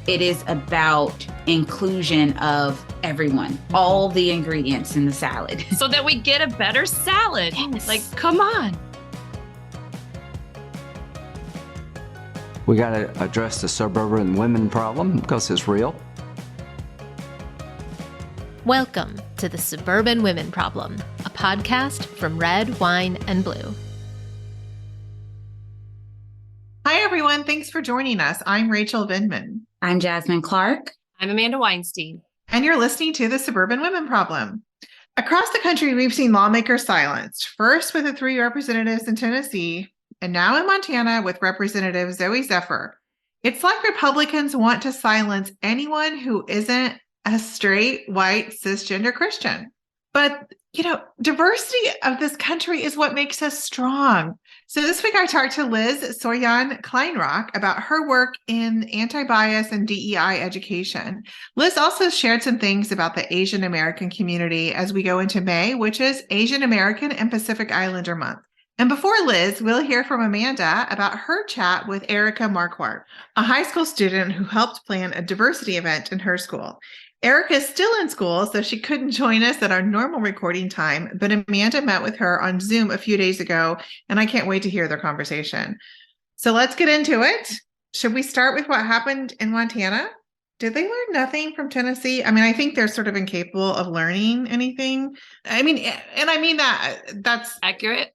It is about inclusion of everyone, all the ingredients in the salad. So that we get a better salad. Yes. Like, come on. We got to address the suburban women problem because it's real. Welcome to the Suburban Women Problem, a podcast from Red, Wine, and Blue. Hi, everyone. Thanks for joining us. I'm Rachel Vindman. I'm Jasmine Clark. I'm Amanda Weinstein. And you're listening to the Suburban Women Problem. Across the country, we've seen lawmakers silenced, first with the 3 representatives in Tennessee, and now in Montana with Representative Zoe Zephyr. It's like Republicans want to silence anyone who isn't a straight, white, cisgender Christian. But, diversity of this country is what makes us strong. So this week I talked to Liz Sohyeon Kleinrock about her work in anti-bias and DEI education. Liz also shared some things about the Asian American community as we go into May, which is Asian American and Pacific Islander Month. And before Liz, we'll hear from Amanda about her chat with Erika Marquardt, a high school student who helped plan a diversity event in her school. Erika is still in school, so she couldn't join us at our normal recording time, but Amanda met with her on Zoom a few days ago, and I can't wait to hear their conversation. So let's get into it. Should we start with what happened in Montana? Did they learn nothing from Tennessee? I mean, I think they're sort of incapable of learning anything. I mean that's accurate.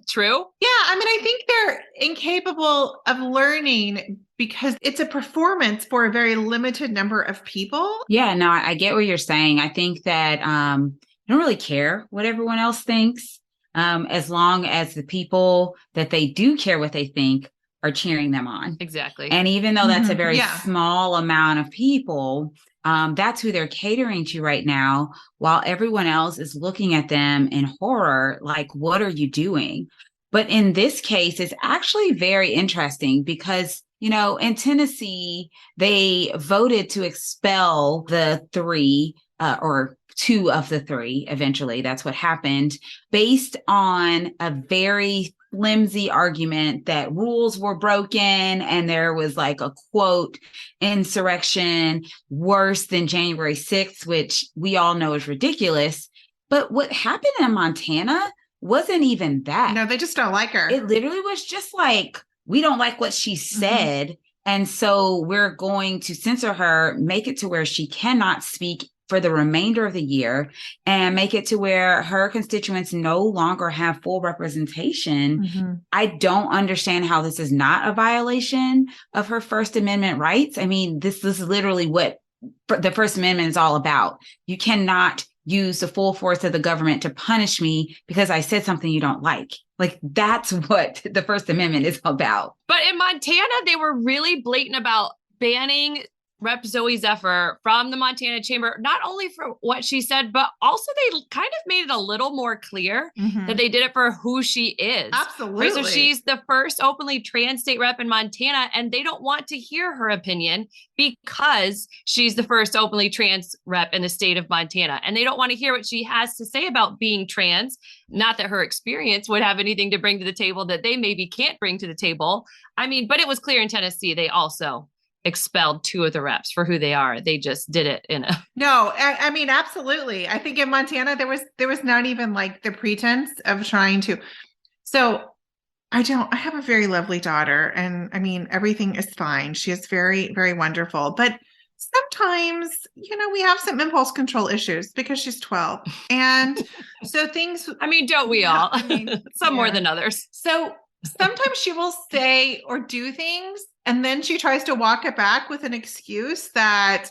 True. Yeah, I mean, I think they're incapable of learning because it's a performance for a very limited number of people. Yeah, no, I get what you're saying. I think that I don't really care what everyone else thinks, as long as the people that they do care what they think are cheering them on. Exactly. And even though that's a very Yeah. small amount of people, that's who they're catering to right now, while everyone else is looking at them in horror, like, what are you doing? But in this case, it's actually very interesting because, in Tennessee, they voted to expel the 3 or 2 of the 3, eventually, that's what happened, based on a very flimsy argument that rules were broken and there was like a quote insurrection worse than January 6th, which we all know is ridiculous. But what happened in Montana wasn't even that. No, they just don't like her. It literally was just like, we don't like what she said. And so we're going to censor her, make it to where she cannot speak for the remainder of the year, and make it to where her constituents no longer have full representation. I don't understand how this is not a violation of her First Amendment rights. I mean, this is literally what the First Amendment is all about. You cannot use the full force of the government to punish me because I said something you don't like. Like, that's what the First Amendment is about. But in Montana, they were really blatant about banning Rep. Zoe Zephyr from the Montana Chamber, not only for what she said, but also they kind of made it a little more clear that they did it for who she is. Absolutely. Right? So she's the first openly trans state rep in Montana, and they don't want to hear her opinion because she's the first openly trans rep in the state of Montana. And they don't want to hear what she has to say about being trans. Not that her experience would have anything to bring to the table that they maybe can't bring to the table. I mean, but it was clear in Tennessee, they also expelled 2 of the reps for who they are. They just did it in a... No, I mean, absolutely. I think in Montana, there was not even like the pretense of trying to. So I have a very lovely daughter, and I mean, everything is fine. She is very, very wonderful. But sometimes, we have some impulse control issues because she's 12. And so things... I mean, don't we all? I mean, Some more than others. So sometimes she will say or do things, and then she tries to walk it back with an excuse that,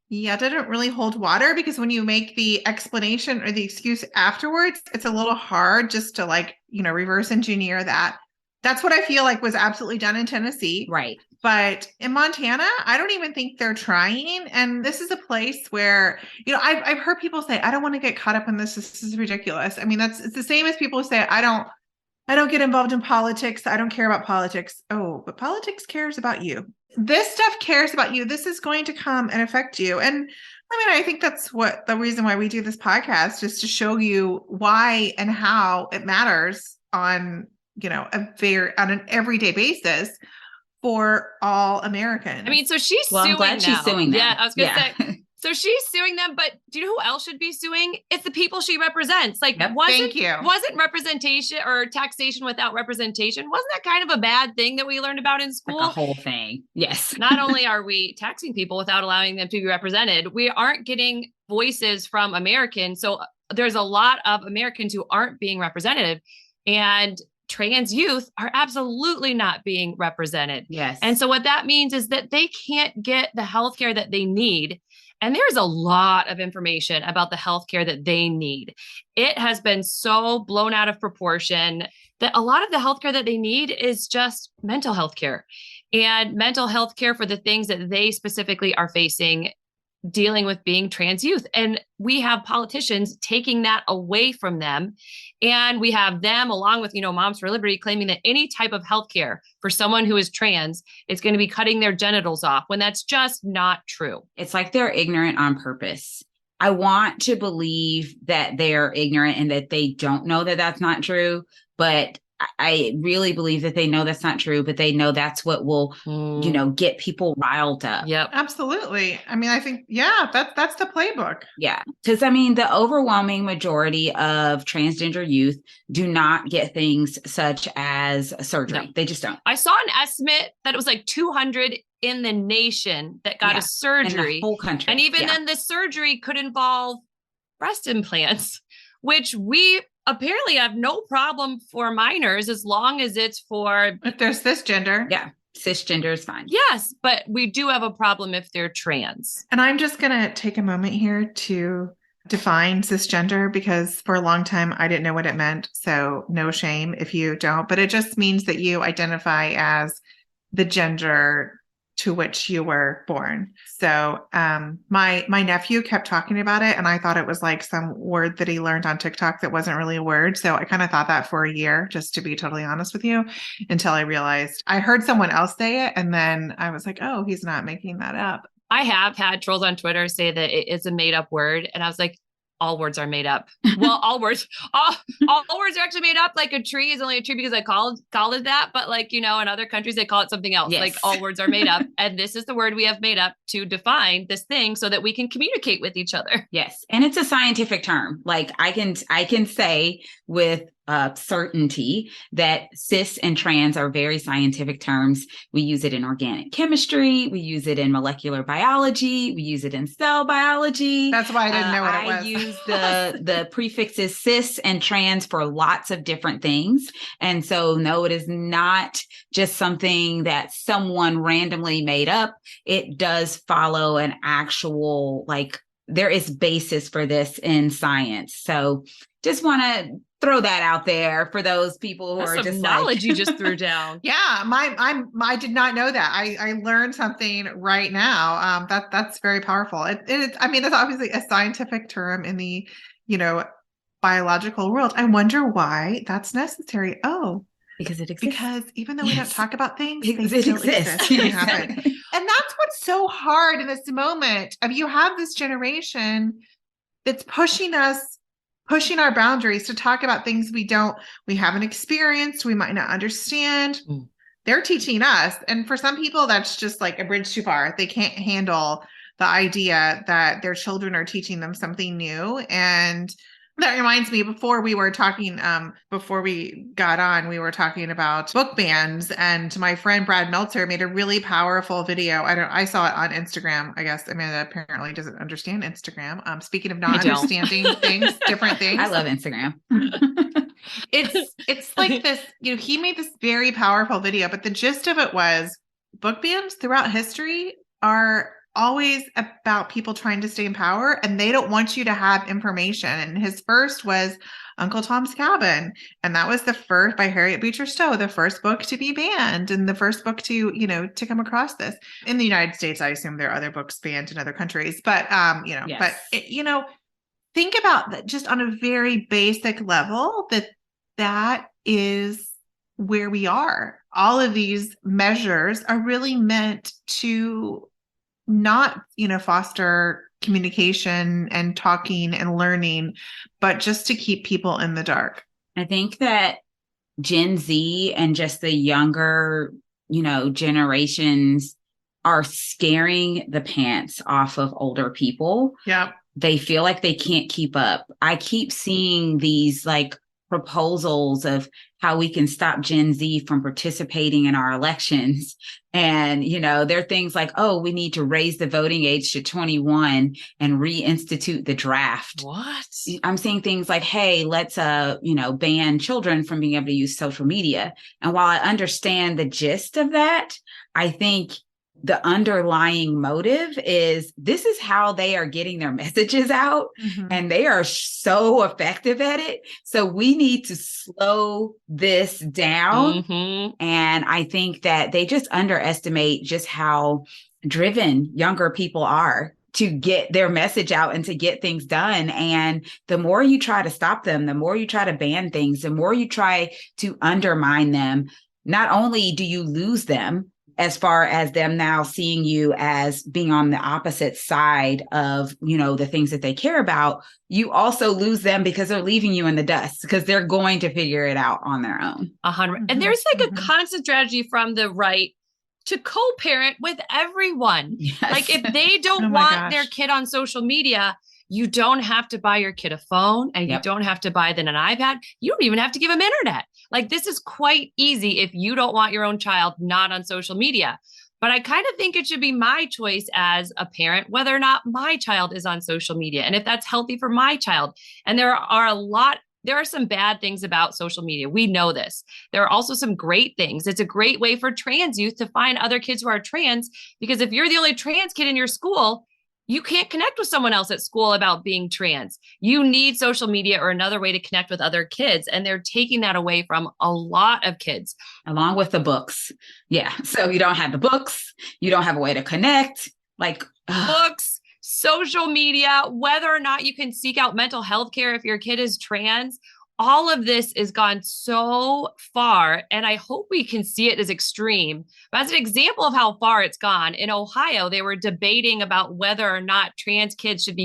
didn't really hold water, because when you make the explanation or the excuse afterwards, it's a little hard just to reverse engineer that. That's what I feel like was absolutely done in Tennessee. Right. But in Montana, I don't even think they're trying. And this is a place where, I've heard people say, I don't want to get caught up in this. This is ridiculous. I mean, it's the same as people who say, I don't get involved in politics. I don't care about politics. Oh, but politics cares about you. This stuff cares about you. This is going to come and affect you. And I mean, I think that's what the reason why we do this podcast, just to show you why and how it matters on, on an everyday basis for all Americans. I mean, so she's Well, suing I'm glad she's them. suing them. Yeah, I was going to say. So she's suing them, but do you know who else should be suing? It's the people she represents. Like, Yep. Thank you. wasn't representation or taxation without representation? Wasn't that kind of a bad thing that we learned about in school? Like a whole thing. Yes. Not only are we taxing people without allowing them to be represented, we aren't getting voices from Americans. So there's a lot of Americans who aren't being represented, and trans youth are absolutely not being represented. Yes. And so what that means is that they can't get the healthcare that they need. And there's a lot of information about the healthcare that they need. It has been so blown out of proportion that a lot of the healthcare that they need is just mental health care, and mental health care for the things that they specifically are facing dealing with being trans youth. And we have politicians taking that away from them. And we have them, along with, Moms for Liberty, claiming that any type of healthcare for someone who is trans is going to be cutting their genitals off, when that's just not true. It's like they're ignorant on purpose. I want to believe that they're ignorant and that they don't know that that's not true. But I really believe that they know that's not true, but they know that's what will, get people riled up. Yep. Absolutely. I mean, I think, that's the playbook. Yeah. Because the overwhelming majority of transgender youth do not get things such as surgery. No. They just don't. I saw an estimate that it was like 200 in the nation that got a surgery. In the whole country. And even then the surgery could involve breast implants, which we apparently have no problem for minors as long as it's for... If there's cisgender. Yeah. Cisgender is fine. Yes, but we do have a problem if they're trans. And I'm just going to take a moment here to define cisgender, because for a long time I didn't know what it meant. So no shame if you don't, but it just means that you identify as the gender to which you were born. So my nephew kept talking about it, and I thought it was like some word that he learned on TikTok that wasn't really a word. So I kind of thought that for a year, just to be totally honest with you, until I realized I heard someone else say it. And then I was like, oh, he's not making that up. I have had trolls on Twitter say that it is a made up word. And I was like, all words are made up. Well, all words are actually made up. Like a tree is only a tree because I called it that. But in other countries, they call it something else. Yes. Like all words are made up. And this is the word we have made up to define this thing so that we can communicate with each other. Yes. And it's a scientific term. Like I can say with certainty that cis and trans are very scientific terms. We use it in organic chemistry. We use it in molecular biology. We use it in cell biology. That's why I didn't know what it was. I use the prefixes cis and trans for lots of different things. And so, no, it is not just something that someone randomly made up. It does follow an actual, there is basis for this in science. So just want to throw that out there for those people who That's are some just knowledge you just threw down. Yeah, I did not know that. I learned something right now. That's very powerful. It's obviously a scientific term in the, biological world. I wonder why that's necessary. Oh, because it exists. Because even though we don't talk about things, they it still exists. exist and happen. And that's what's so hard in this moment of you have this generation that's pushing our boundaries to talk about things we haven't experienced, we might not understand. They're teaching us. And for some people, that's just like a bridge too far. They can't handle the idea that their children are teaching them something new. And that reminds me, before we got on, we were talking about book bans, and my friend Brad Meltzer made a really powerful video. I saw it on Instagram. I guess Amanda apparently doesn't understand Instagram. Speaking of not understanding things, different things. I love Instagram. It's like this, he made this very powerful video, but the gist of it was book bans throughout history are always about people trying to stay in power, and they don't want you to have information. And his first was Uncle Tom's Cabin, and that was the first by Harriet Beecher Stowe, the first book to be banned and the first book to to come across this in the United States. I assume there are other books banned in other countries, but yes. But think about that just on a very basic level, that is where we are. All of these measures are really meant to not, foster communication and talking and learning, but just to keep people in the dark. I think that Gen Z and just the younger generations are scaring the pants off of older people. Yeah. They feel like they can't keep up. I keep seeing these like proposals of how we can stop Gen Z from participating in our elections. And, there are things like, oh, we need to raise the voting age to 21 and reinstitute the draft. What? I'm seeing things like, hey, let's, ban children from being able to use social media. And while I understand the gist of that, I think the underlying motive is this is how they are getting their messages out, and they are so effective at it. So we need to slow this down. And I think that they just underestimate just how driven younger people are to get their message out and to get things done. And the more you try to stop them, the more you try to ban things, the more you try to undermine them, not only do you lose them, as far as them now seeing you as being on the opposite side of, the things that they care about, you also lose them because they're leaving you in the dust because they're going to figure it out on their own. 100. And there's like a constant strategy from the right to co-parent with everyone. Yes. Like if they don't want their kid on social media, you don't have to buy your kid a phone, and you don't have to buy them an iPad. You don't even have to give them internet. Like this is quite easy if you don't want your own child not on social media. But I kind of think it should be my choice as a parent, whether or not my child is on social media and if that's healthy for my child. And there are some bad things about social media. We know this. There are also some great things. It's a great way for trans youth to find other kids who are trans, because if you're the only trans kid in your school, you can't connect with someone else at school about being trans. You need social media or another way to connect with other kids. And they're taking that away from a lot of kids. Along with the books. Yeah. So you don't have the books. You don't have a way to connect. Like books, social media, whether or not you can seek out mental health care if your kid is trans. All of this has gone so far, and I hope we can see it as extreme. But as an example of how far it's gone, in Ohio, they were debating about whether or not trans kids should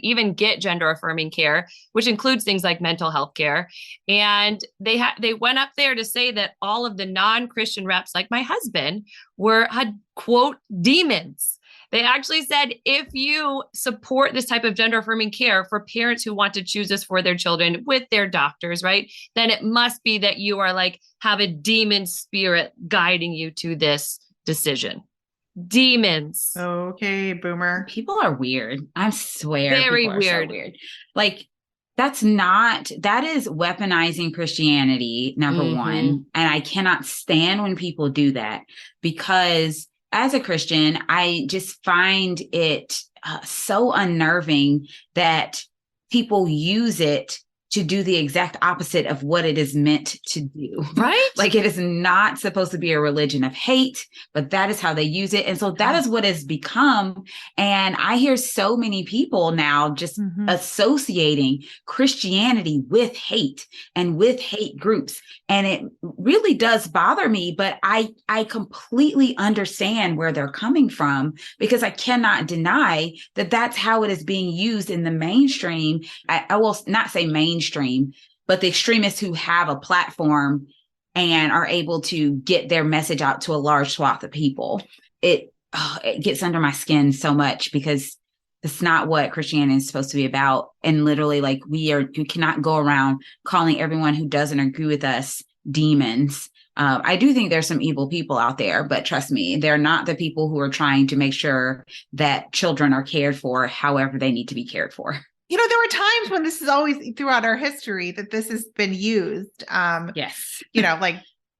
even get gender affirming care, which includes things like mental health care. And they went up there to say that all of the non-Christian reps, like my husband, had quote demons. They actually said, if you support this type of gender affirming care for parents who want to choose this for their children with their doctors, right, then it must be that you are have a demon spirit guiding you to this decision. Demons. Okay, boomer. People are weird. I swear. Very weird. So weird. That is weaponizing Christianity, number one. And I cannot stand when people do that, because as a Christian, I just find it so unnerving that people use it to do the exact opposite of what it is meant to do. Right? Like it is not supposed to be a religion of hate, but that is how they use it. And so that is what it's become. And I hear so many people now just associating Christianity with hate and with hate groups. And it really does bother me, but I completely understand where they're coming from, because I cannot deny that that's how it is being used in the mainstream. I will not say mainstream, but the extremists who have a platform and are able to get their message out to a large swath of people. It gets under my skin so much, because it's not what Christianity is supposed to be about. And literally, you cannot go around calling everyone who doesn't agree with us demons. I do think there's some evil people out there, but trust me, they're not the people who are trying to make sure that children are cared for however they need to be cared for. There were times when this is always throughout our history that this has been used. Yes. Like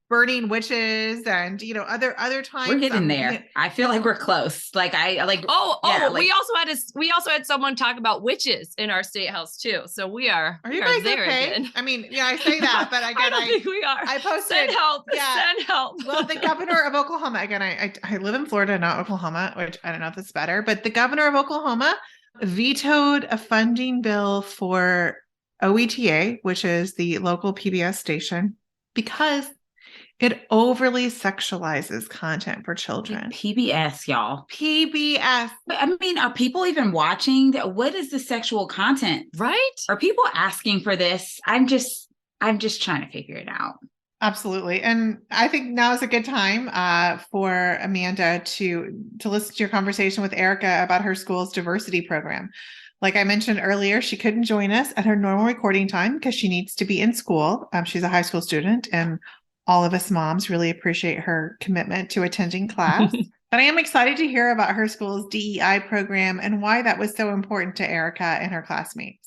burning witches and, other times. We're getting there. I feel like we're close. We also had someone talk about witches in our state house too. So we are you guys there okay? again. I mean, I say that, but again, I don't think we are. I posted. Send help. Send help. Well, the governor of Oklahoma, again, I live in Florida, not Oklahoma, which I don't know if it's better, but the governor of Oklahoma vetoed a funding bill for OETA, which is the local PBS station, because it overly sexualizes content for children. PBS, y'all. PBS. I mean, are people even watching? What is the sexual content? Right? Are people asking for this? I'm just trying to figure it out. Absolutely. And I think now is a good time for Amanda to listen to your conversation with Erika about her school's diversity program. Like I mentioned earlier, she couldn't join us at her normal recording time because she needs to be in school. She's a high school student, and all of us moms really appreciate her commitment to attending class. But I am excited to hear about her school's DEI program and why that was so important to Erika and her classmates.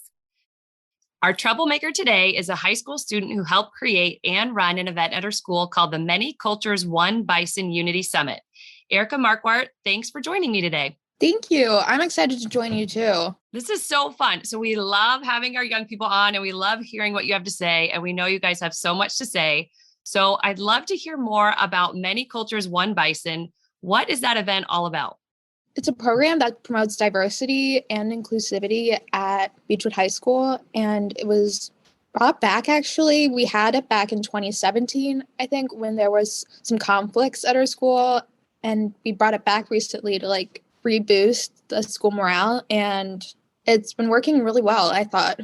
Our troublemaker today is a high school student who helped create and run an event at her school called the Many Cultures One Bison Unity Summit. Erika Marquardt, thanks for joining me today. Thank you. I'm excited to join you too. This is so fun. So we love having our young people on and we love hearing what you have to say. And we know you guys have so much to say. So I'd love to hear more about Many Cultures One Bison. What is that event all about? It's a program that promotes diversity and inclusivity at Beechwood High School. And it was brought back, actually. We had it back in 2017, I think, when there was some conflicts at our school. And we brought it back recently to reboost the school morale. And it's been working really well, I thought.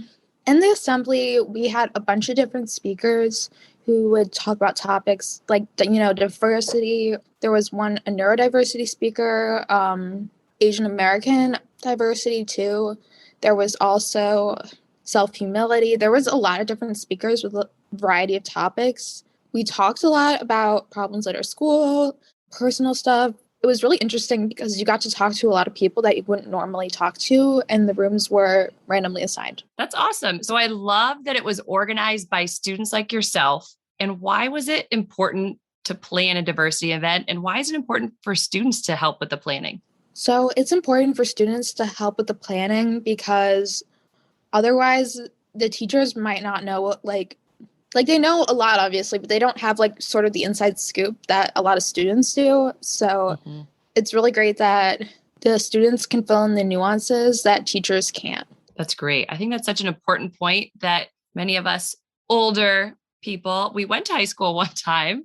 In the assembly, we had a bunch of different speakers who would talk about topics like, diversity. There was a neurodiversity speaker, Asian American diversity too. There was also self-humility. There was a lot of different speakers with a variety of topics. We talked a lot about problems at our school, personal stuff. It was really interesting because you got to talk to a lot of people that you wouldn't normally talk to, and the rooms were randomly assigned. That's awesome. So I love that it was organized by students like yourself. And why was it important to plan a diversity event? And why is it important for students to help with the planning? So it's important for students to help with the planning because otherwise the teachers might not know, they know a lot, obviously, but they don't have sort of the inside scoop that a lot of students do. So It's really great that the students can fill in the nuances that teachers can't. That's great. I think that's such an important point that many of us older people, we went to high school one time,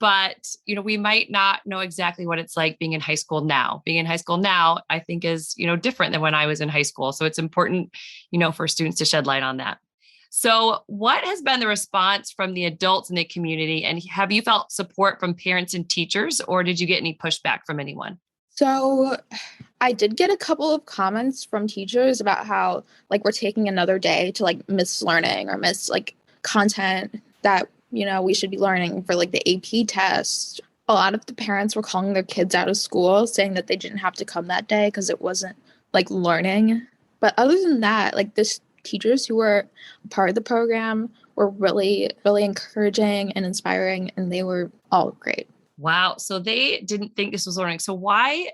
but, we might not know exactly what it's like being in high school now. Being in high school now, I think is, different than when I was in high school. So it's important, for students to shed light on that. So what has been the response from the adults in the community? And have you felt support from parents and teachers, or did you get any pushback from anyone? So I did get a couple of comments from teachers about how we're taking another day to miss learning or miss content that, we should be learning for the AP test. A lot of the parents were calling their kids out of school saying that they didn't have to come that day because it wasn't learning. But other than that, the teachers who were part of the program were really, really encouraging and inspiring, and they were all great. Wow. So they didn't think this was learning. So why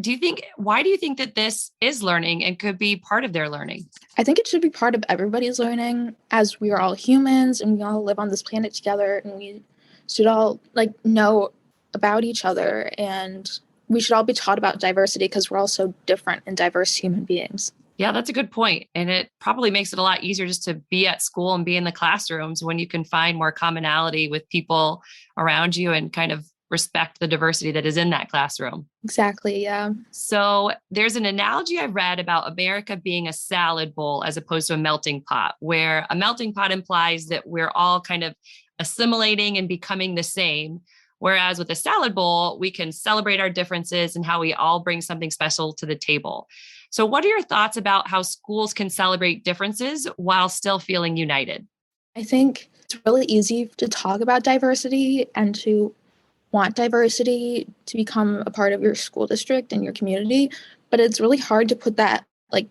do you think that this is learning and could be part of their learning? I think it should be part of everybody's learning, as we are all humans and we all live on this planet together, and we should all know about each other, and we should all be taught about diversity because we're all so different and diverse human beings. Yeah, that's a good point. And it probably makes it a lot easier just to be at school and be in the classrooms when you can find more commonality with people around you and kind of respect the diversity that is in that classroom. Exactly, yeah. So there's an analogy I read about America being a salad bowl as opposed to a melting pot, where a melting pot implies that we're all kind of assimilating and becoming the same. Whereas with a salad bowl, we can celebrate our differences and how we all bring something special to the table. So what are your thoughts about how schools can celebrate differences while still feeling united? I think it's really easy to talk about diversity and to want diversity to become a part of your school district and your community, but it's really hard to put that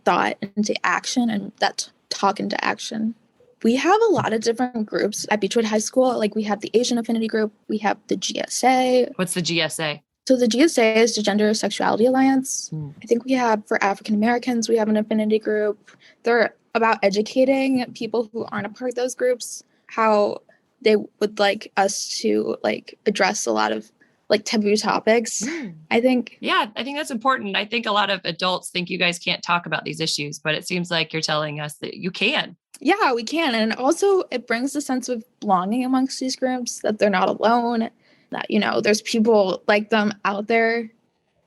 thought into action and that talk into action. We have a lot of different groups at Beechwood High School. We have the Asian Affinity Group, we have the GSA. What's the GSA? So the GSA is the Gender Sexuality Alliance. I think we have, for African Americans, we have an affinity group. They're about educating people who aren't a part of those groups, how they would like us to address a lot of taboo topics. I think. Yeah, I think that's important. I think a lot of adults think you guys can't talk about these issues, but it seems like you're telling us that you can. Yeah, we can. And also it brings a sense of belonging amongst these groups, that they're not alone, that, there's people like them out there. And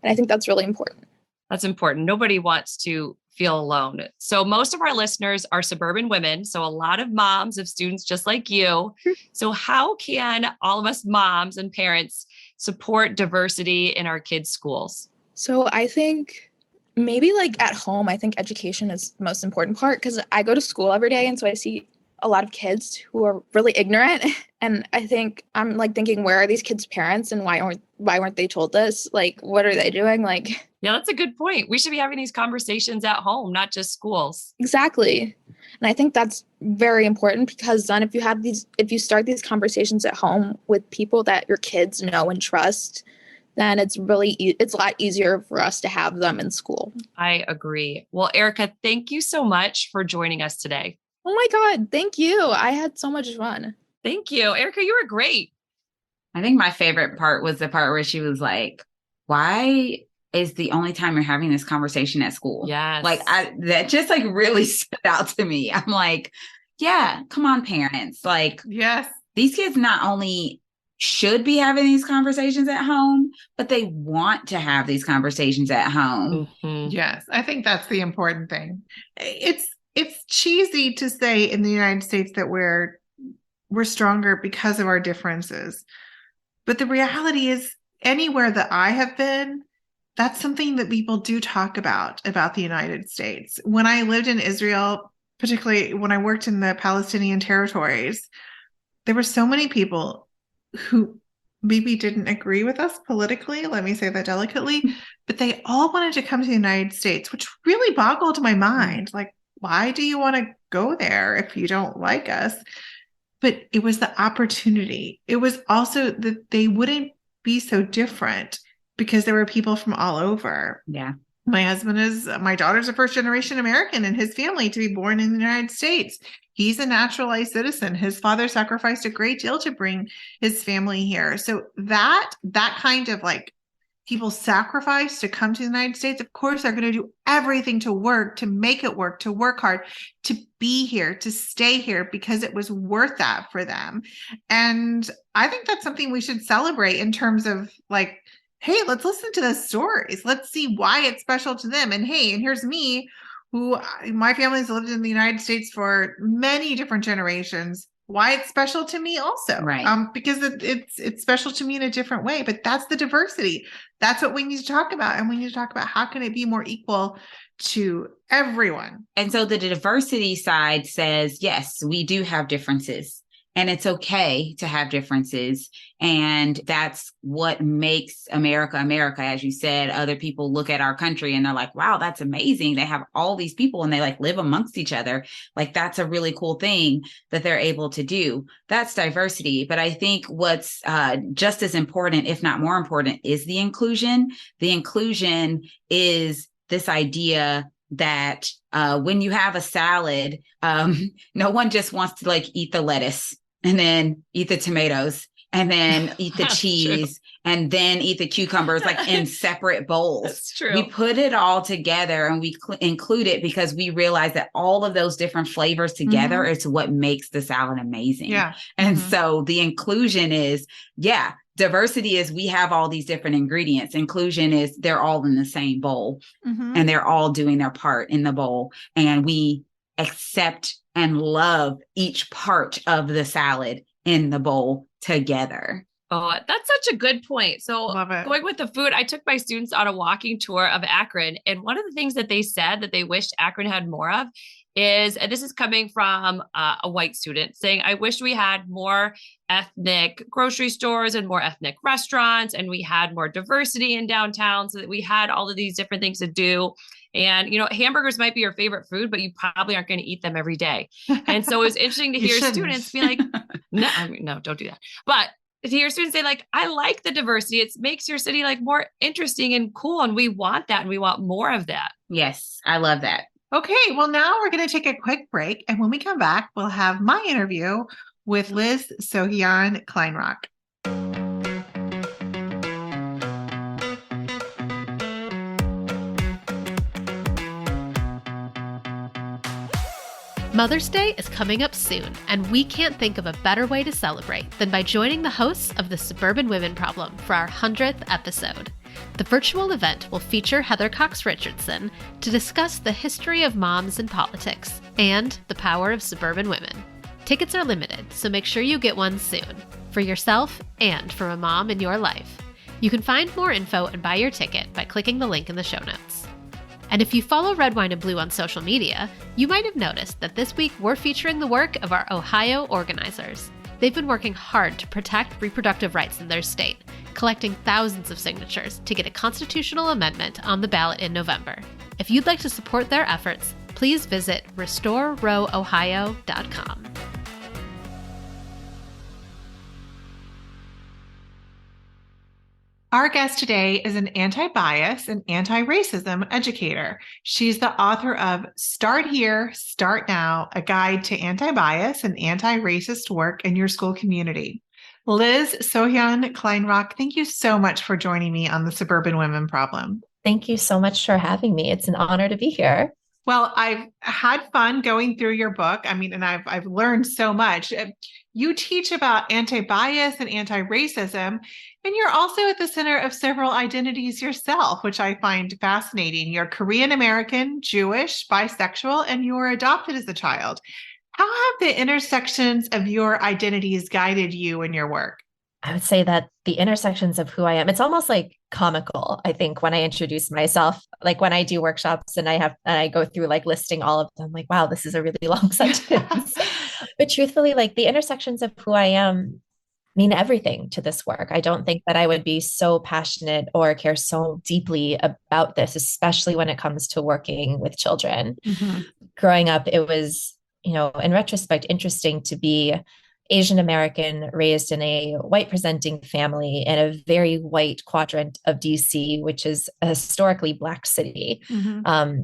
I think that's really important. That's important. Nobody wants to feel alone. So most of our listeners are suburban women. So a lot of moms of students just like you. So how can all of us moms and parents support diversity in our kids' schools? So I think maybe like at home, I think education is the most important part because I go to school every day. And so I see a lot of kids who are really ignorant. And I think I'm like thinking, where are these kids' parents and why weren't they told this? Like, what are they doing? Like, yeah, that's a good point. We should be having these conversations at home, not just schools. Exactly. And I think that's very important because then if you start these conversations at home with people that your kids know and trust, then it's a lot easier for us to have them in school. I agree. Well, Erika, thank you so much for joining us today. Oh my God. Thank you. I had so much fun. Thank you. Erika, you were great. I think my favorite part was the part where she was like, why is the only time you're having this conversation at school? Yes. Like that just like really stood out to me. I'm like, yeah, come on, parents. Like, Yes. These kids not only should be having these conversations at home, but they want to have these conversations at home. Mm-hmm. Yes. I think that's the important thing. It's cheesy to say in the United States that we're stronger because of our differences. But the reality is, anywhere that I have been, that's something that people do talk about the United States. When I lived in Israel, particularly when I worked in the Palestinian territories, there were so many people who maybe didn't agree with us politically, let me say that delicately, but they all wanted to come to the United States, which really boggled my mind. Like, why do you want to go there if you don't like us? But it was the opportunity. It was also that they wouldn't be so different because there were people from all over. Yeah. My daughter's a first generation American in his family to be born in the United States. He's a naturalized citizen. His father sacrificed a great deal to bring his family here. So that kind of like people sacrifice to come to the United States, of course, they're going to do everything to work, to make it work, to work hard, to be here, to stay here because it was worth that for them. And I think that's something we should celebrate in terms of like, hey, let's listen to the stories. Let's see why it's special to them. And hey, and here's me, who my family's lived in the United States for many different generations. Why it's special to me also, right? Because it's special to me in a different way. But that's the diversity. That's what we need to talk about, and we need to talk about how can it be more equal to everyone. And so the diversity side says, yes, we do have differences. And it's okay to have differences. And that's what makes America, America. As you said, other people look at our country and they're like, wow, that's amazing. They have all these people and they like live amongst each other. Like that's a really cool thing that they're able to do. That's diversity. But I think what's just as important, if not more important, is the inclusion. The inclusion is this idea that when you have a salad, no one just wants to like eat the lettuce and then eat the tomatoes and then eat the cheese and then eat the cucumbers like in separate bowls. That's true. We put it all together and we include it because we realize that all of those different flavors together is what makes the salad amazing. Yeah. And so the inclusion is, diversity is we have all these different ingredients. Inclusion is they're all in the same bowl and they're all doing their part in the bowl. And we accept and love each part of the salad in the bowl together. Oh, that's such a good point. So going with the food, I took my students on a walking tour of Akron. And one of the things that they said that they wished Akron had more of is, and this is coming from a white student, saying, I wish we had more ethnic grocery stores and more ethnic restaurants, and we had more diversity in downtown so that we had all of these different things to do. And, hamburgers might be your favorite food, but you probably aren't going to eat them every day. And so it was interesting to hear students be like, no, don't do that. But to hear students say like, I like the diversity. It makes your city like more interesting and cool. And we want that. And we want more of that. Yes, I love that. Okay, well, now we're going to take a quick break. And when we come back, we'll have my interview with Liz Sohyeon Kleinrock. Mother's Day is coming up soon, and we can't think of a better way to celebrate than by joining the hosts of the Suburban Women Problem for our 100th episode. The virtual event will feature Heather Cox Richardson to discuss the history of moms in politics and the power of suburban women. Tickets are limited, so make sure you get one soon, for yourself and for a mom in your life. You can find more info and buy your ticket by clicking the link in the show notes. And if you follow Red, Wine, and Blue on social media, you might have noticed that this week we're featuring the work of our Ohio organizers. They've been working hard to protect reproductive rights in their state, collecting thousands of signatures to get a constitutional amendment on the ballot in November. If you'd like to support their efforts, please visit RestoreRowOhio.com. Our guest today is an anti-bias and anti-racism educator. She's the author of Start Here, Start Now, a guide to anti-bias and anti-racist work in your school community. Liz Sohyeon Kleinrock, thank you so much for joining me on the Suburban Women Problem. Thank you so much for having me. It's an honor to be here. Well, I've had fun going through your book. And I've learned so much. You teach about anti-bias and anti-racism, and you're also at the center of several identities yourself, which I find fascinating. You're Korean American, Jewish, bisexual, and you were adopted as a child. How have the intersections of your identities guided you in your work? I would say that the intersections of who I am, it's almost like comical, I think, when I introduce myself, like when I do workshops and I go through like listing all of them, like, wow, this is a really long sentence. But truthfully, like the intersections of who I am mean everything to this work. I don't think that I would be so passionate or care so deeply about this, especially when it comes to working with children. Mm-hmm. Growing up, it was, in retrospect, interesting to be Asian American, raised in a white presenting family in a very white quadrant of DC, which is a historically Black city. Mm-hmm.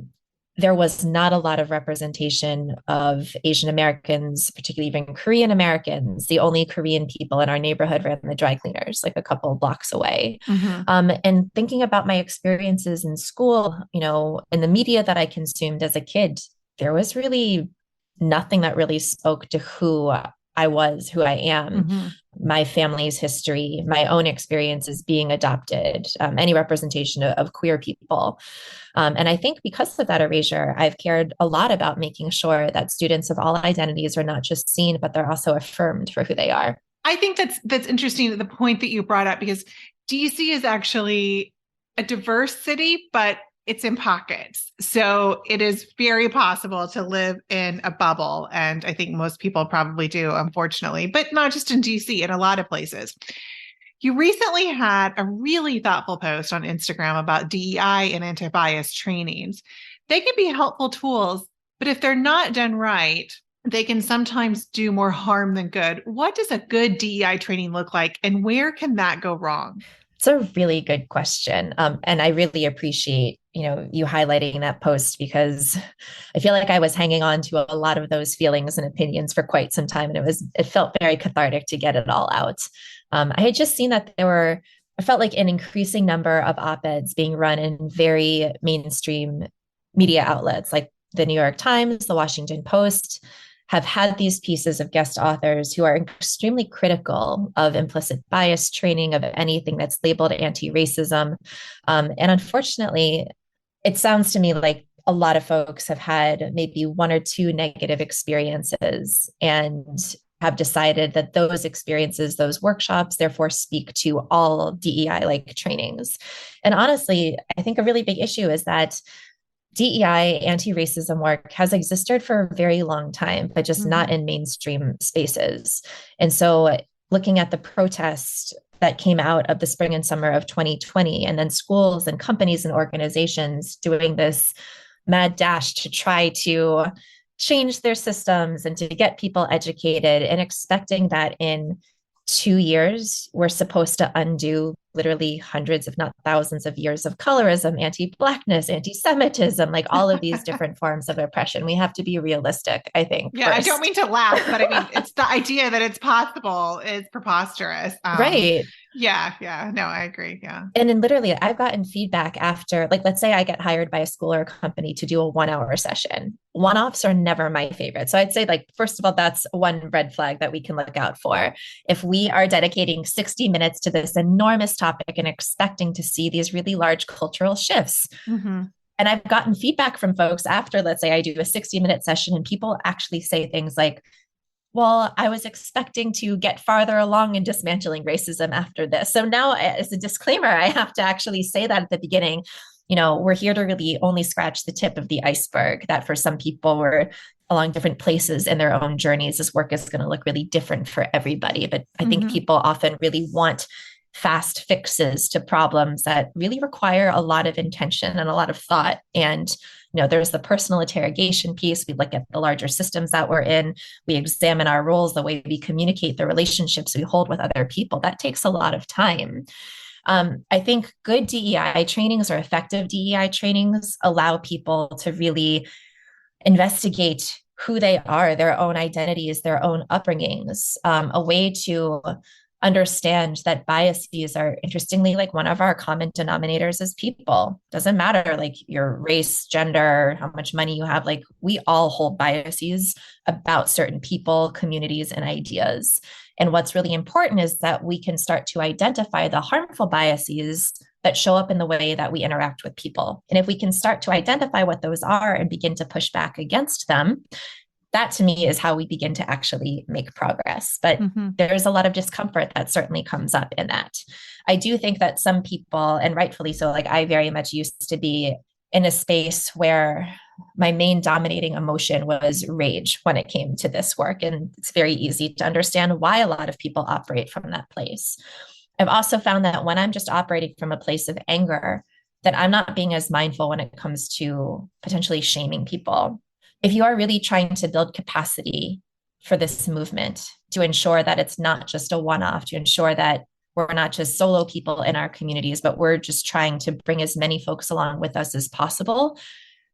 There was not a lot of representation of Asian Americans, particularly even Korean Americans. The only Korean people in our neighborhood ran the dry cleaners, like a couple of blocks away. Mm-hmm. And thinking about my experiences in school, in the media that I consumed as a kid, there was really nothing that really spoke to who I was, who I am, mm-hmm. my family's history, my own experiences being adopted, any representation of queer people. And I think because of that erasure, I've cared a lot about making sure that students of all identities are not just seen, but they're also affirmed for who they are. I think that's interesting, the point that you brought up, because DC is actually a diverse city, but it's in pockets. So it is very possible to live in a bubble. And I think most people probably do, unfortunately, but not just in DC, in a lot of places. You recently had a really thoughtful post on Instagram about DEI and anti-bias trainings. They can be helpful tools, but if they're not done right, they can sometimes do more harm than good. What does a good DEI training look like, and where can that go wrong? It's a really good question. And I really appreciate, you highlighting that post, because I feel like I was hanging on to a lot of those feelings and opinions for quite some time. And it felt very cathartic to get it all out. I had just seen that I felt like an increasing number of op-eds being run in very mainstream media outlets like the New York Times, the Washington Post, have had these pieces of guest authors who are extremely critical of implicit bias training, of anything that's labeled anti-racism. And unfortunately, it sounds to me like a lot of folks have had maybe one or two negative experiences and have decided that those experiences, those workshops, therefore speak to all DEI-like trainings. And honestly, I think a really big issue is that DEI anti-racism work has existed for a very long time, but just not in mainstream spaces. And so looking at the protests that came out of the spring and summer of 2020, and then schools and companies and organizations doing this mad dash to try to change their systems and to get people educated, and expecting that in 2 years, we're supposed to undo literally hundreds, if not thousands of years of colorism, anti-Blackness, anti-Semitism, like all of these different forms of oppression. We have to be realistic, I think. Yeah, first. I don't mean to laugh, but I mean, it's the idea that it's possible is preposterous. Right. Yeah. No, I agree. Yeah. And then literally, I've gotten feedback after, like, let's say I get hired by a school or a company to do a 1 hour session. One-offs are never my favorite. So I'd say, like, first of all, that's one red flag that we can look out for. If we are dedicating 60 minutes to this enormous topic and expecting to see these really large cultural shifts. Mm-hmm. And I've gotten feedback from folks after, let's say I do a 60-minute session, and people actually say things like, well, I was expecting to get farther along in dismantling racism after this. So now, as a disclaimer, I have to actually say that at the beginning, we're here to really only scratch the tip of the iceberg, that for some people we're along different places in their own journeys. This work is going to look really different for everybody. But I think people often really want fast fixes to problems that really require a lot of intention and a lot of thought. And, there's the personal interrogation piece. We look at the larger systems that we're in. We examine our roles, the way we communicate, the relationships we hold with other people. That takes a lot of time. I think good DEI trainings or effective DEI trainings allow people to really investigate who they are, their own identities, their own upbringings, a way to understand that biases are, interestingly, like one of our common denominators is people. Doesn't matter like your race, gender, how much money you have, like we all hold biases about certain people, communities, and ideas. And what's really important is that we can start to identify the harmful biases that show up in the way that we interact with people. And if we can start to identify what those are and begin to push back against them, that to me is how we begin to actually make progress. But there's a lot of discomfort that certainly comes up in that. I do think that some people, and rightfully so, like I very much used to be in a space where my main dominating emotion was rage when it came to this work. And it's very easy to understand why a lot of people operate from that place. I've also found that when I'm just operating from a place of anger, that I'm not being as mindful when it comes to potentially shaming people. If you are really trying to build capacity for this movement, to ensure that it's not just a one-off, to ensure that we're not just solo people in our communities, but we're just trying to bring as many folks along with us as possible,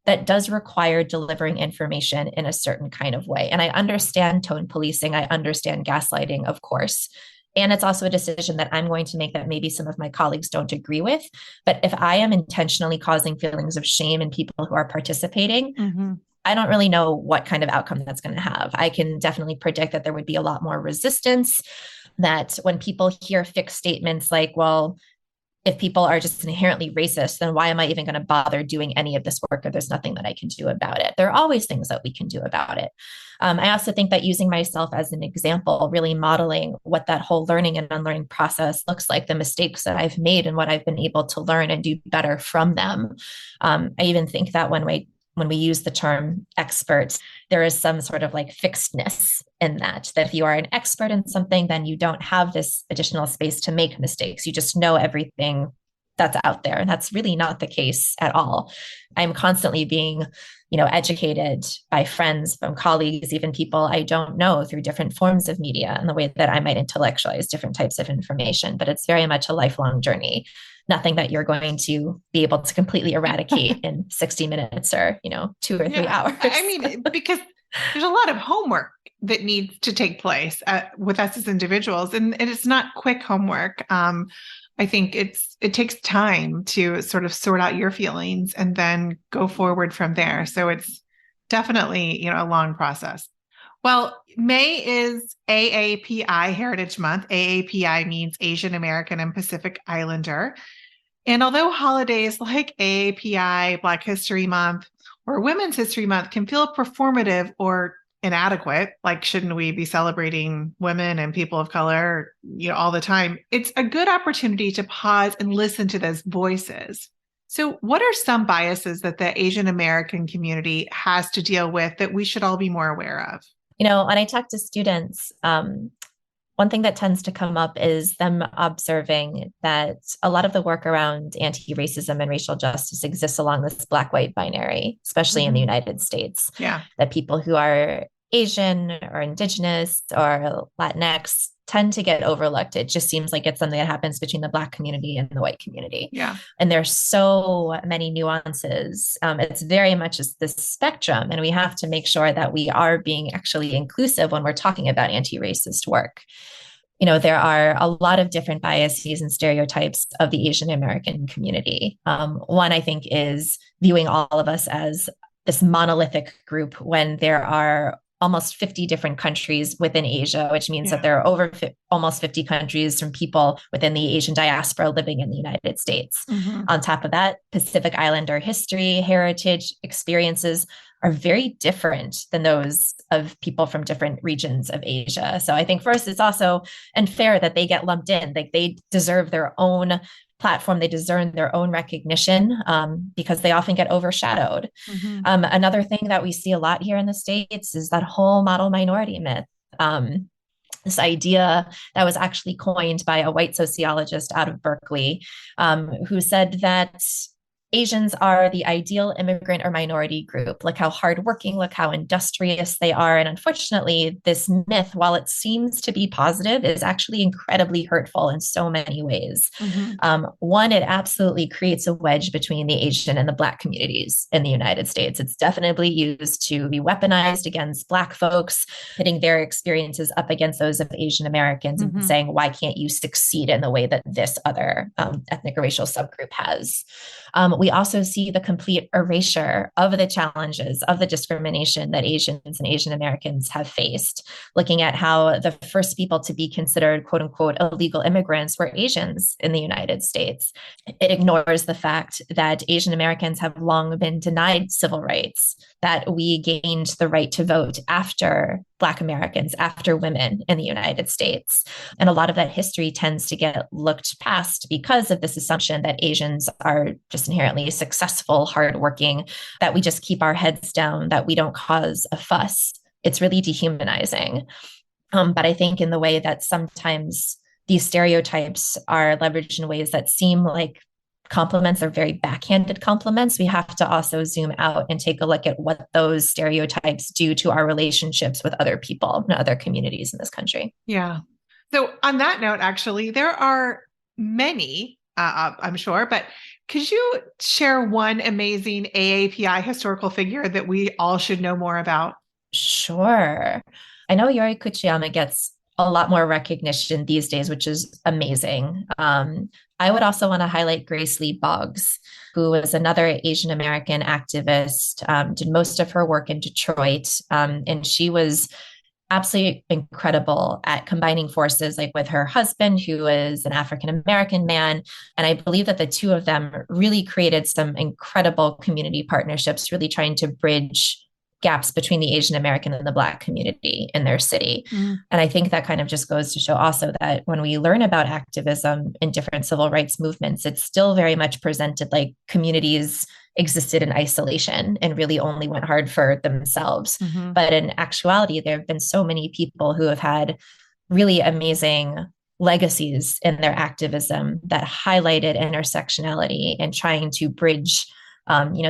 that does require delivering information in a certain kind of way. And I understand tone policing, I understand gaslighting, of course. And it's also a decision that I'm going to make that maybe some of my colleagues don't agree with. But if I am intentionally causing feelings of shame in people who are participating, I don't really know what kind of outcome that's going to have. I can definitely predict that there would be a lot more resistance, that when people hear fixed statements like, well, if people are just inherently racist, then why am I even going to bother doing any of this work if there's nothing that I can do about it? There are always things that we can do about it. I also think that using myself as an example, really modeling what that whole learning and unlearning process looks like, the mistakes that I've made and what I've been able to learn and do better from them. I even think that when we use the term expert, there is some sort of like fixedness in that if you are an expert in something, then you don't have this additional space to make mistakes. You just know everything that's out there. And that's really not the case at all. I'm constantly being, educated by friends, from colleagues, even people I don't know, through different forms of media and the way that I might intellectualize different types of information. But it's very much a lifelong journey. Nothing that you're going to be able to completely eradicate in 60 minutes or, 2 or 3 hours. I mean, because there's a lot of homework that needs to take place with us as individuals, and it's not quick homework. I think it takes time to sort of sort out your feelings and then go forward from there. So it's definitely, a long process. Well, May is AAPI Heritage Month. AAPI means Asian American and Pacific Islander. And although holidays like AAPI, Black History Month, or Women's History Month can feel performative or inadequate, like shouldn't we be celebrating women and people of color, all the time? It's a good opportunity to pause and listen to those voices. So what are some biases that the Asian American community has to deal with that we should all be more aware of? When I talk to students, one thing that tends to come up is them observing that a lot of the work around anti-racism and racial justice exists along this Black-white binary, especially in the United States. Yeah. That people who are Asian or Indigenous or Latinx tend to get overlooked. It just seems like it's something that happens between the Black community and the white community. Yeah. And there's so many nuances. It's very much this spectrum, and we have to make sure that we are being actually inclusive when we're talking about anti-racist work. There are a lot of different biases and stereotypes of the Asian American community. One, I think, is viewing all of us as this monolithic group when there are almost 50 different countries within Asia, which means that there are over almost 50 countries from people within the Asian diaspora living in the United States. On top of that, Pacific Islander history, heritage, experiences are very different than those of people from different regions of Asia. So I think first, it's also unfair that they get lumped in. Like, they deserve their own platform, they deserve their own recognition, because they often get overshadowed. Another thing that we see a lot here in the States is that whole model minority myth. This idea that was actually coined by a white sociologist out of Berkeley, who said that Asians are the ideal immigrant or minority group. Look how hardworking, look how industrious they are. And unfortunately, this myth, while it seems to be positive, is actually incredibly hurtful in so many ways. One, it absolutely creates a wedge between the Asian and the Black communities in the United States. It's definitely used to be weaponized against Black folks, pitting their experiences up against those of Asian Americans and saying, why can't you succeed in the way that this other ethnic or racial subgroup has? We also see the complete erasure of the challenges of the discrimination that Asians and Asian Americans have faced, looking at how the first people to be considered, quote unquote, illegal immigrants were Asians in the United States. It ignores the fact that Asian Americans have long been denied civil rights, that we gained the right to vote after Black Americans, after women in the United States. And a lot of that history tends to get looked past because of this assumption that Asians are just inherently successful, hardworking, that we just keep our heads down, that we don't cause a fuss. It's really dehumanizing. But I think in the way that sometimes these stereotypes are leveraged in ways that seem like compliments are very backhanded compliments, we have to also zoom out and take a look at what those stereotypes do to our relationships with other people and other communities in this country. Yeah. So on that note, actually, there are many, I'm sure, but could you share one amazing AAPI historical figure that we all should know more about? Sure. I know Yuri Kuchiyama gets a lot more recognition these days, which is amazing. I would also want to highlight Grace Lee Boggs, who was another Asian American activist, did most of her work in Detroit. And she was absolutely incredible at combining forces, like with her husband, who is an African American man. And I believe that the two of them really created some incredible community partnerships, really trying to bridge gaps between the Asian American and the Black community in their city. And I think that kind of just goes to show also that when we learn about activism in different civil rights movements, it's still very much presented like communities existed in isolation and really only went hard for themselves. But in actuality, there have been so many people who have had really amazing legacies in their activism that highlighted intersectionality and trying to bridge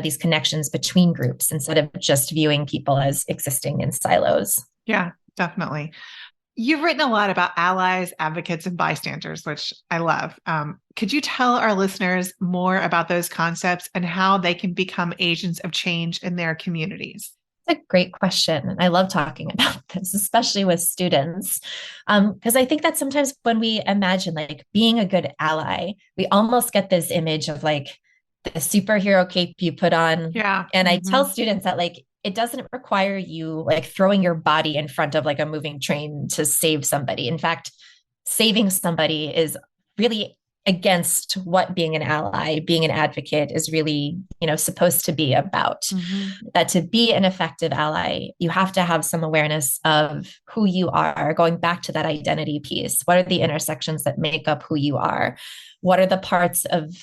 these connections between groups instead of just viewing people as existing in silos. Yeah, definitely. You've written a lot about allies, advocates, and bystanders, which I love. Could you tell our listeners more about those concepts and how they can become agents of change in their communities? That's a great question. And I love talking about this, especially with students, because I think that sometimes when we imagine like being a good ally, we almost get this image of like the superhero cape you put on. Yeah. And I tell students that like, it doesn't require you like throwing your body in front of like a moving train to save somebody. In fact, saving somebody is really against what being an ally, being an advocate is really, supposed to be about. That to be an effective ally, you have to have some awareness of who you are, going back to that identity piece. What are the intersections that make up who you are? What are the parts of,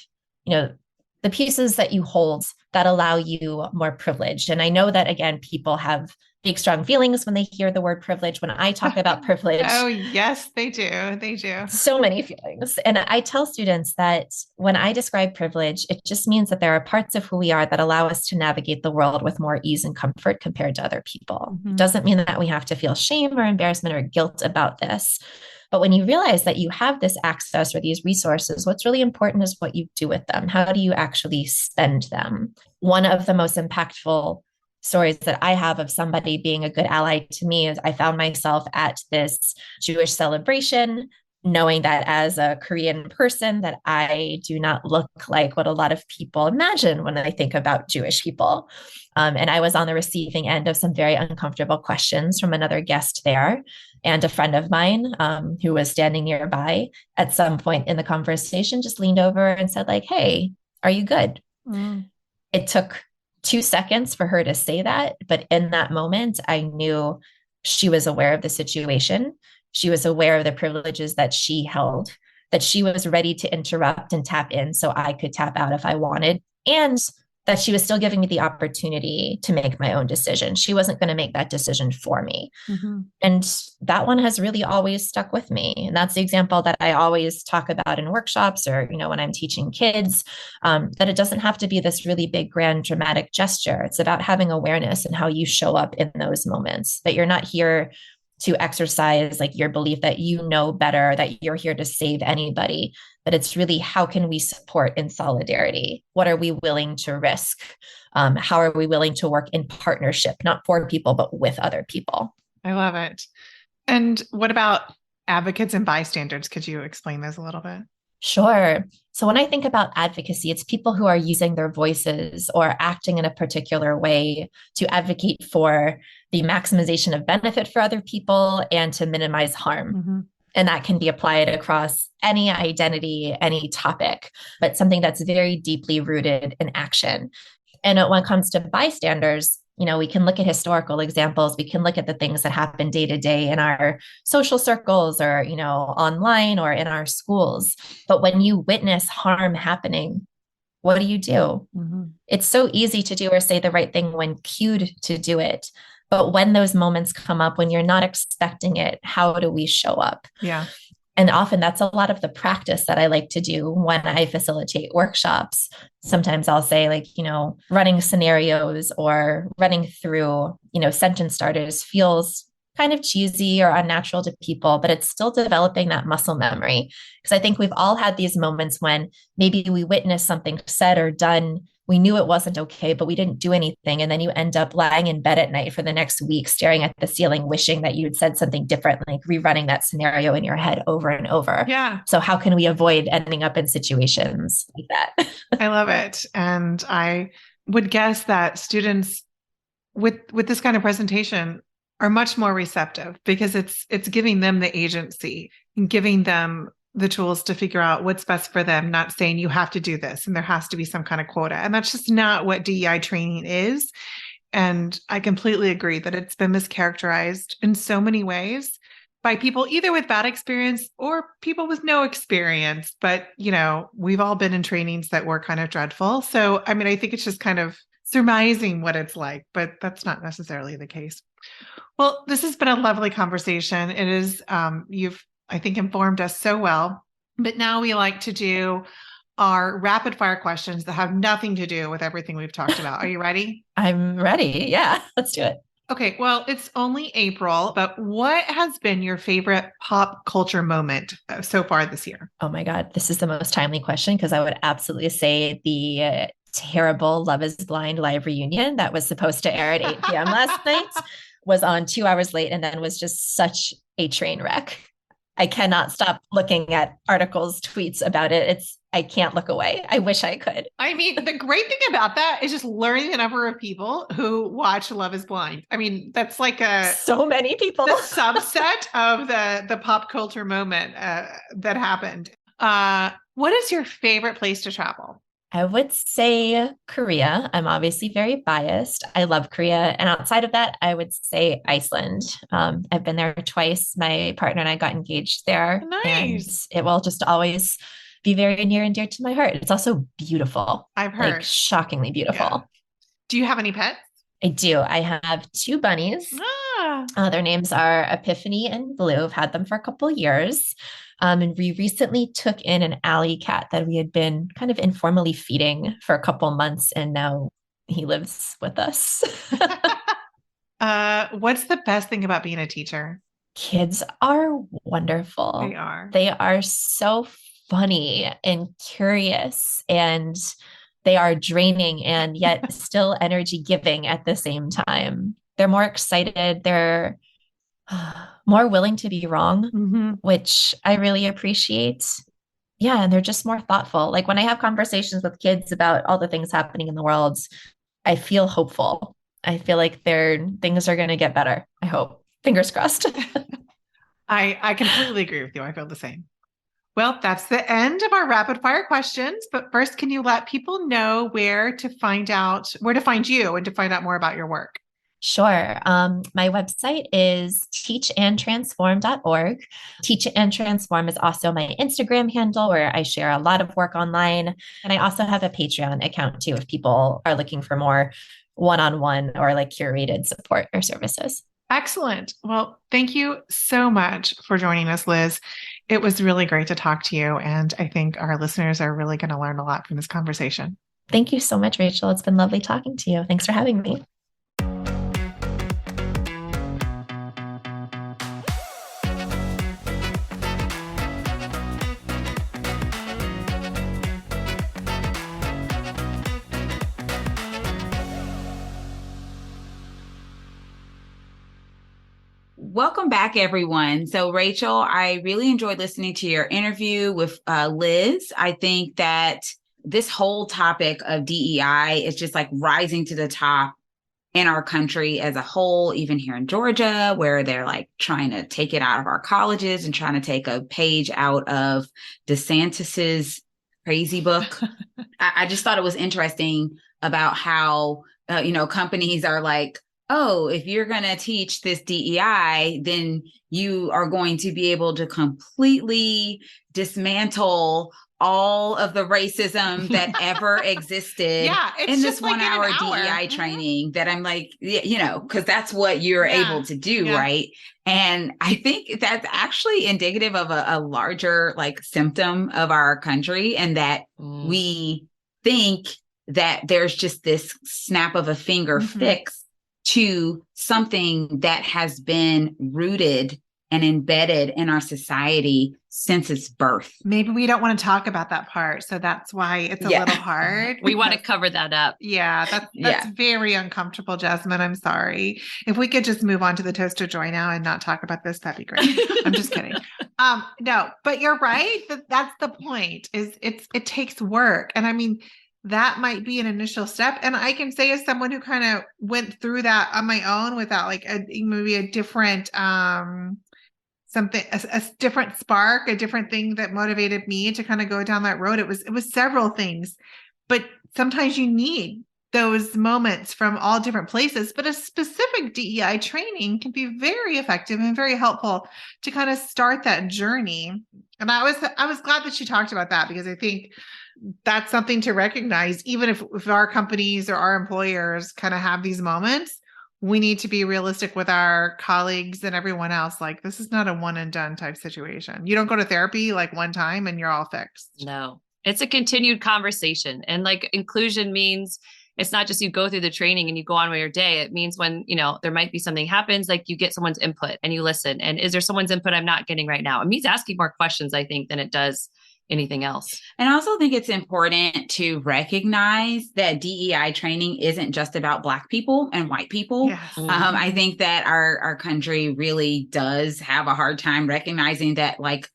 the pieces that you hold that allow you more privilege? And I know that, again, people have big, strong feelings when they hear the word privilege. When I talk about privilege. Oh, yes, they do. They do. So many feelings. And I tell students that when I describe privilege, it just means that there are parts of who we are that allow us to navigate the world with more ease and comfort compared to other people. It doesn't mean that we have to feel shame or embarrassment or guilt about this. But when you realize that you have this access or these resources, what's really important is what you do with them. How do you actually spend them? One of the most impactful stories that I have of somebody being a good ally to me is I found myself at this Jewish celebration, knowing that as a Korean person that I do not look like what a lot of people imagine when they think about Jewish people. And I was on the receiving end of some very uncomfortable questions from another guest there. And a friend of mine who was standing nearby at some point in the conversation just leaned over and said, like, hey, are you good? It took 2 seconds for her to say that. But in that moment, I knew she was aware of the situation. She was aware of the privileges that she held, that she was ready to interrupt and tap in so I could tap out if I wanted, and that she was still giving me the opportunity to make my own decision. She wasn't going to make that decision for me. And that one has really always stuck with me. And that's the example that I always talk about in workshops or, when I'm teaching kids, that it doesn't have to be this really big, grand, dramatic gesture. It's about having awareness and how you show up in those moments, that you're not here to exercise like your belief that you know better, that you're here to save anybody, but it's really how can we support in solidarity? What are we willing to risk? How are we willing to work in partnership, not for people, but with other people? I love it. And what about advocates and bystanders? Could you explain those a little bit? Sure. So when I think about advocacy, it's people who are using their voices or acting in a particular way to advocate for the maximization of benefit for other people and to minimize harm. And that can be applied across any identity, any topic, but something that's very deeply rooted in action. And when it comes to bystanders, we can look at historical examples. We can look at the things that happen day to day in our social circles or, online or in our schools. But when you witness harm happening, what do? It's so easy to do or say the right thing when cued to do it. But when those moments come up, when you're not expecting it, how do we show up? Yeah. And often that's a lot of the practice that I like to do when I facilitate workshops. Sometimes I'll say running scenarios or running through, sentence starters feels kind of cheesy or unnatural to people, but it's still developing that muscle memory. Because I think we've all had these moments when maybe we witnessed something said or done. We knew it wasn't okay, but we didn't do anything. And then you end up lying in bed at night for the next week, staring at the ceiling, wishing that you'd said something different, like rerunning that scenario in your head over and over. Yeah. So how can we avoid ending up in situations like that? I love it. And I would guess that students with this kind of presentation are much more receptive because it's giving them the agency and giving them the tools to figure out what's best for them, not saying you have to do this and there has to be some kind of quota. And that's just not what DEI training is. And I completely agree that it's been mischaracterized in so many ways by people either with bad experience or people with no experience. But, we've all been in trainings that were kind of dreadful. So, I think it's just kind of surmising what it's like, but that's not necessarily the case. Well, this has been a lovely conversation. It is, you've I think informed us so well, but now we like to do our rapid fire questions that have nothing to do with everything we've talked about. Are you ready? I'm ready. Yeah, let's do it. Okay. Well, it's only April, but what has been your favorite pop culture moment so far this year? Oh my God. This is the most timely question because I would absolutely say the terrible Love is Blind live reunion that was supposed to air at 8 p.m. last night was on 2 hours late and then was just such a train wreck. I cannot stop looking at articles, tweets about it. I can't look away. I wish I could. The great thing about that is just learning the number of people who watch Love is Blind. That's like so many people. The subset of the pop culture moment that happened. What is your favorite place to travel? I would say Korea. I'm obviously very biased. I love Korea. And outside of that, I would say Iceland. I've been there twice. My partner and I got engaged there. Nice. And it will just always be very near and dear to my heart. It's also beautiful. I've heard. Like shockingly beautiful. Yeah. Do you have any pets? I do. I have 2 bunnies. Their names are Epiphany and Blue. I've had them for a couple of years. And we recently took in an alley cat that we had been kind of informally feeding for a couple months. And now he lives with us. What's the best thing about being a teacher? Kids are wonderful. They are. They are so funny and curious, and they are draining and yet still energy giving at the same time. They're more excited. They're more willing to be wrong, which I really appreciate. Yeah, and they're just more thoughtful. Like when I have conversations with kids about all the things happening in the world, I feel hopeful. I feel like things are going to get better. I hope. Fingers crossed. I completely agree with you. I feel the same. Well, that's the end of our rapid fire questions. But first, can you let people know where to find you and to find out more about your work? Sure. My website is teachandtransform.org. Teach and Transform is also my Instagram handle where I share a lot of work online. And I also have a Patreon account too, if people are looking for more one-on-one or like curated support or services. Excellent. Well, thank you so much for joining us, Liz. It was really great to talk to you. And I think our listeners are really going to learn a lot from this conversation. Thank you so much, Rachel. It's been lovely talking to you. Thanks for having me. Welcome back, everyone. So, Rachel, I really enjoyed listening to your interview with Liz. I think that this whole topic of DEI is just like rising to the top in our country as a whole, even here in Georgia, where they're like trying to take it out of our colleges and trying to take a page out of DeSantis's crazy book. I just thought it was interesting about how, companies are like, oh, if you're going to teach this DEI, then you are going to be able to completely dismantle all of the racism that ever existed in this 1 hour DEI training that I'm like, because that's what you're able to do, right? And I think that's actually indicative of a larger like symptom of our country, and that we think that there's just this snap of a finger fix to something that has been rooted and embedded in our society since its birth. Maybe we don't want to talk about that part. So that's why it's a little hard. We want to cover that up. Yeah, that's very uncomfortable, Jasmine. I'm sorry. If we could just move on to the toast of joy now and not talk about this, that'd be great. I'm just kidding. No, but you're right. That's the point, is it takes work. And I mean, that might be an initial step. And I can say, as someone who kind of went through that on my own without like maybe a different, a different spark, a different thing that motivated me to kind of go down that road. It was several things, but sometimes you need those moments from all different places, but a specific DEI training can be very effective and very helpful to kind of start that journey. And I was glad that she talked about that, because I think that's something to recognize. Even if our companies or our employers kind of have these moments, we need to be realistic with our colleagues and everyone else. Like, this is not a one and done type situation. You don't go to therapy like one time and you're all fixed. No, it's a continued conversation. And like inclusion means it's not just you go through the training and you go on with your day. It means when, there might be something happens, like you get someone's input and you listen. And is there someone's input I'm not getting right now? It means asking more questions, I think, than it does anything else. And I also think it's important to recognize that DEI training isn't just about Black people and white people. Yes. I think that our country really does have a hard time recognizing that, like,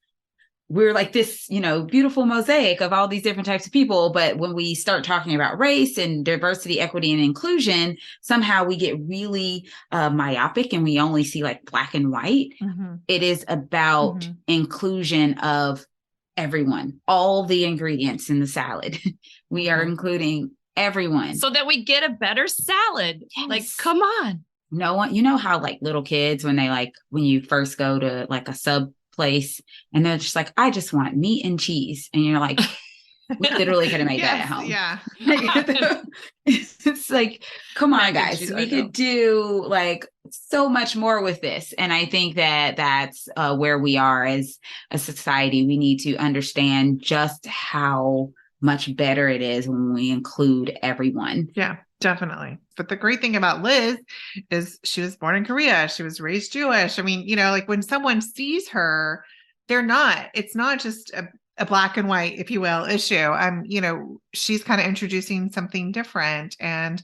we're like this, beautiful mosaic of all these different types of people. But when we start talking about race and diversity, equity, and inclusion, somehow we get really myopic and we only see like Black and white. It is about inclusion of everyone, all the ingredients in the salad. We are including everyone so that we get a better salad. Yes. Like, come on. No one, how like little kids, when you first go to like a sub place and they're just like, I just want meat and cheese. And you're like, we literally could have made that at home. Yeah. It's like, come on, guys, we could do like so much more with this. And I think that that's where we are as a society. We need to understand just how much better it is when we include everyone. Yeah. Definitely. But the great thing about Liz is she was born in Korea. She was raised Jewish. I mean, like when someone sees her, it's not just a black and white, if you will, issue. She's kind of introducing something different. And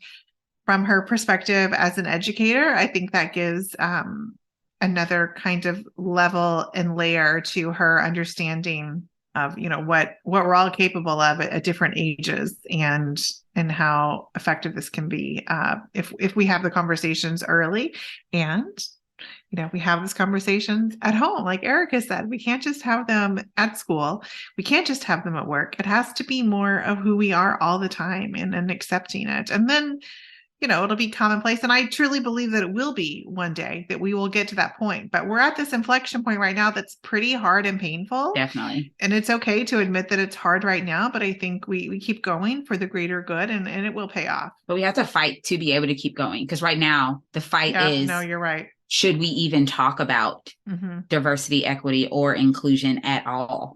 from her perspective as an educator, I think that gives another kind of level and layer to her understanding of what we're all capable of at different ages, and how effective this can be if we have the conversations early, and we have these conversations at home. Like Erika said, we can't just have them at school. We can't just have them at work. It has to be more of who we are all the time, and accepting it. And then it'll be commonplace. And I truly believe that it will be one day that we will get to that point. But we're at this inflection point right now that's pretty hard and painful. Definitely. And it's okay to admit that it's hard right now. But I think we keep going for the greater good, and it will pay off. But we have to fight to be able to keep going. Because right now the fight is, no, you're right. Should we even talk about diversity, equity, or inclusion at all?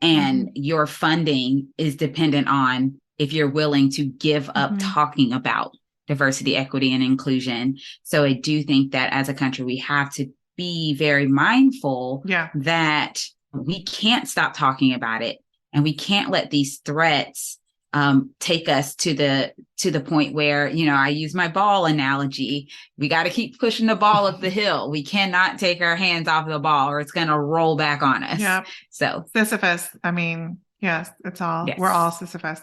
And your funding is dependent on if you're willing to give up talking about diversity, equity, and inclusion. So I do think that as a country, we have to be very mindful that we can't stop talking about it, and we can't let these threats take us to the point where, I use my ball analogy. We got to keep pushing the ball up the hill. We cannot take our hands off the ball, or it's going to roll back on us. Yeah. So Sisyphus. I mean, yes, we're all Sisyphus.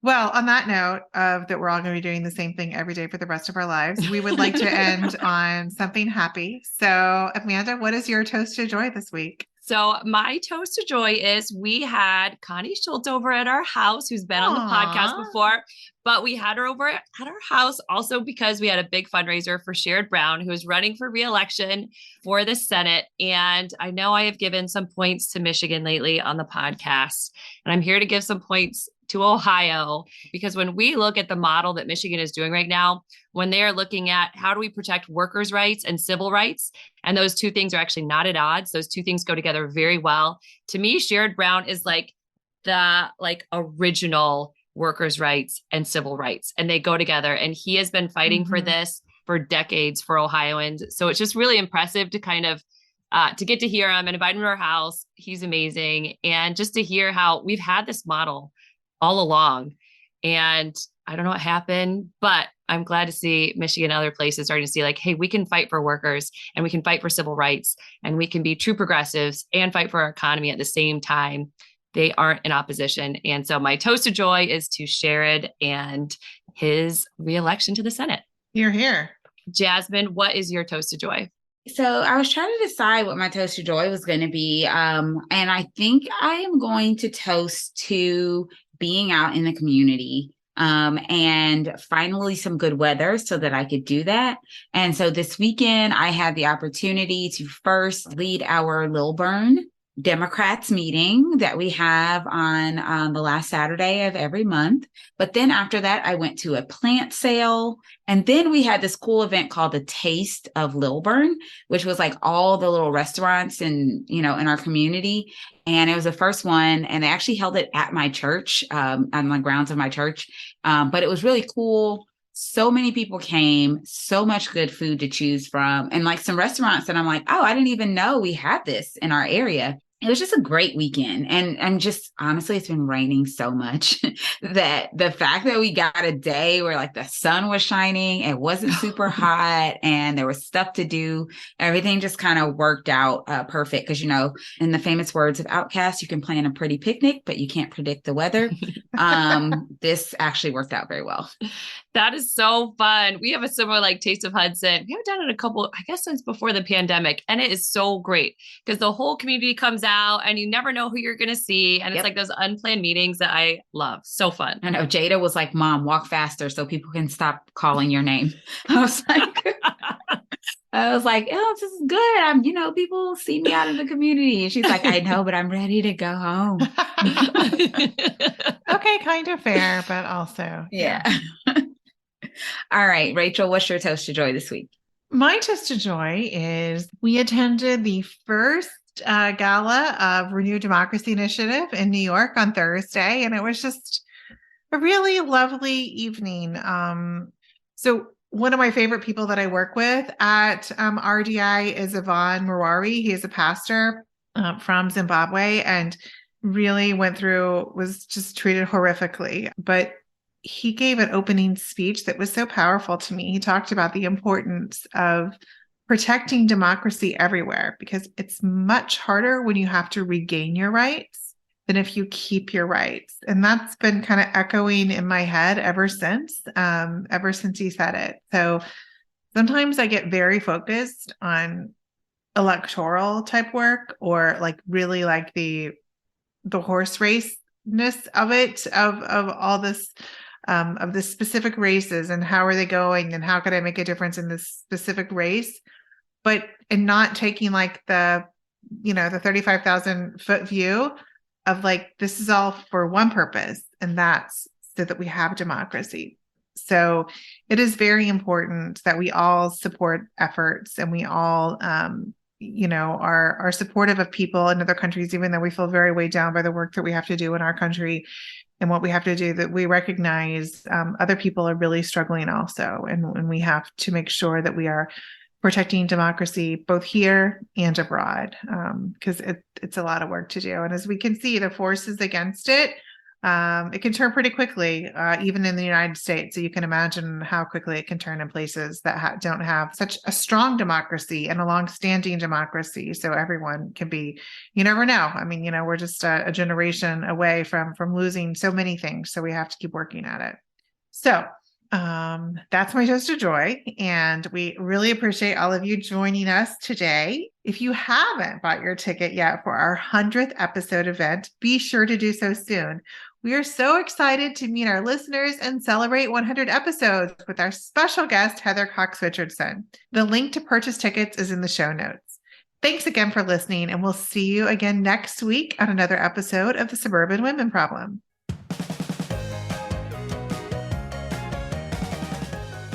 Well, on that note of that we're all going to be doing the same thing every day for the rest of our lives, we would like to end on something happy. So, Amanda, what is your toast to joy this week? So my toast to joy is we had Connie Schultz over at our house, who's been on the podcast before, but we had her over at our house also because we had a big fundraiser for Sherrod Brown, who is running for re-election for the Senate. And I know I have given some points to Michigan lately on the podcast, and I'm here to give some points to Ohio, because when we look at the model that Michigan is doing right now, when they're looking at how do we protect workers' rights and civil rights, and those two things are actually not at odds. Those two things go together very well. To me, Sherrod Brown is like the original workers' rights and civil rights, and they go together. And he has been fighting for this for decades for Ohioans. So it's just really impressive to kind of to get to hear him and invite him to our house. He's amazing. And just to hear how we've had this model all along. And I don't know what happened, but I'm glad to see Michigan and other places starting to see like, hey, we can fight for workers, and we can fight for civil rights, and we can be true progressives and fight for our economy at the same time. They aren't in opposition. And so my toast of joy is to Sherrod and his re-election to the Senate. You're here. Jasmine, what is your toast of joy? So I was trying to decide what my toast to joy was going to be. And I think I am going to toast to being out in the community and finally some good weather so that I could do that. And so this weekend, I had the opportunity to first lead our Lilburn Democrats meeting that we have on the last Saturday of every month. But then after that, I went to a plant sale. And then we had this cool event called the Taste of Lilburn, which was like all the little restaurants in our community. And it was the first one. And they actually held it at my church, on the grounds of my church. But it was really cool. So many people came, so much good food to choose from, and like some restaurants that I'm like, oh, I didn't even know we had this in our area. It was just a great weekend. And just honestly, it's been raining so much that the fact that we got a day where like the sun was shining, it wasn't super hot, and there was stuff to do, everything just kind of worked out perfect. Because, in the famous words of Outkast, you can plan a pretty picnic, but you can't predict the weather. This actually worked out very well. That is so fun. We have a similar Taste of Hudson. We haven't done it a couple, I guess, since before the pandemic. And it is so great because the whole community comes out and you never know who you're going to see. And it's like those unplanned meetings that I love. So fun. I know Jada was like, Mom, walk faster so people can stop calling your name. I was like, oh, this is good. People see me out in the community. And she's like, I know, but I'm ready to go home. Okay, kind of fair, but also. Yeah. All right, Rachel, what's your toast to joy this week? My toast to joy is we attended the first gala of Renewed Democracy Initiative in New York on Thursday, and it was just a really lovely evening. So one of my favorite people that I work with at RDI is Yvonne Marwari. He is a pastor from Zimbabwe and really was just treated horrifically. But he gave an opening speech that was so powerful to me. He talked about the importance of protecting democracy everywhere, because it's much harder when you have to regain your rights than if you keep your rights. And that's been kind of echoing in my head ever since he said it. So sometimes I get very focused on electoral type work, or like really like the horse raceness of it, of all this, of the specific races and how are they going and how could I make a difference in this specific race, and not taking like the 35,000 foot view of like, this is all for one purpose, and that's so that we have democracy. So it is very important that we all support efforts, and we all, are supportive of people in other countries, even though we feel very weighed down by the work that we have to do in our country and what we have to do, that we recognize other people are really struggling also. And we have to make sure that we are protecting democracy both here and abroad, because it's a lot of work to do. And as we can see, the forces against it, it can turn pretty quickly, even in the United States. So you can imagine how quickly it can turn in places that don't have such a strong democracy and a long-standing democracy. So everyone can be, you never know. I mean, we're just a generation away from losing so many things. So we have to keep working at it. So that's my dose of joy. And we really appreciate all of you joining us today. If you haven't bought your ticket yet for our 100th episode event, be sure to do so soon. We are so excited to meet our listeners and celebrate 100 episodes with our special guest, Heather Cox Richardson. The link to purchase tickets is in the show notes. Thanks again for listening, and we'll see you again next week on another episode of the Suburban Women Problem.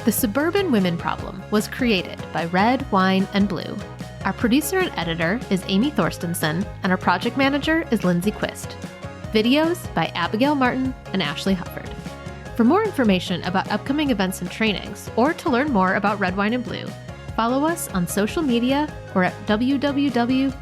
The Suburban Women Problem was created by Red, Wine, and Blue. Our producer and editor is Amy Thorstensen, and our project manager is Lindsay Quist. Videos by Abigail Martin and Ashley Hufford. For more information about upcoming events and trainings, or to learn more about Red, Wine, and Blue, follow us on social media or at www.redwine.blue.